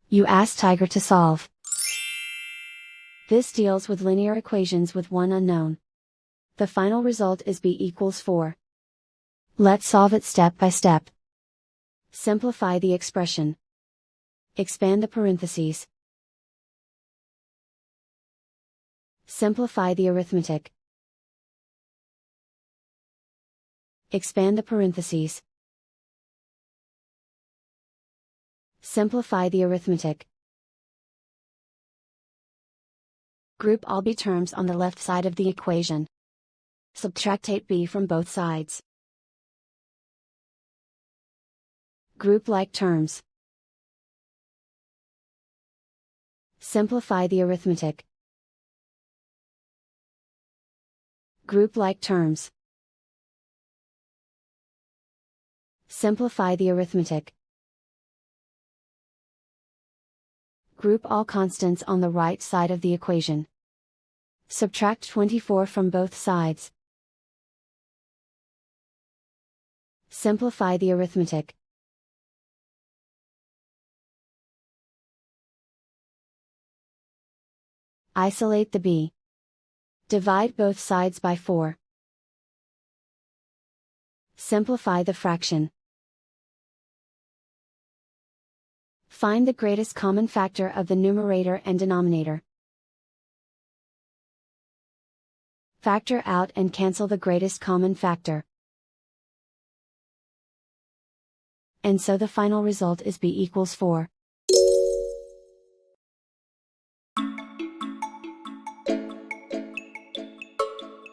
You ask Tiger to solve. This deals with linear equations with one unknown. The final result is b=4. Let's solve it step by step. Simplify the expression. Expand the parentheses. Simplify the arithmetic. Expand the parentheses. Simplify the arithmetic. Group all b terms on the left side of the equation. Subtract 8b from both sides. Group like terms. Simplify the arithmetic. Group like terms. Simplify the arithmetic. Group all constants on the right side of the equation. Subtract 24 from both sides. Simplify the arithmetic. Isolate the b. Divide both sides by 4. Simplify the fraction. Find the greatest common factor of the numerator and denominator. Factor out and cancel the greatest common factor. And so the final result is b=4.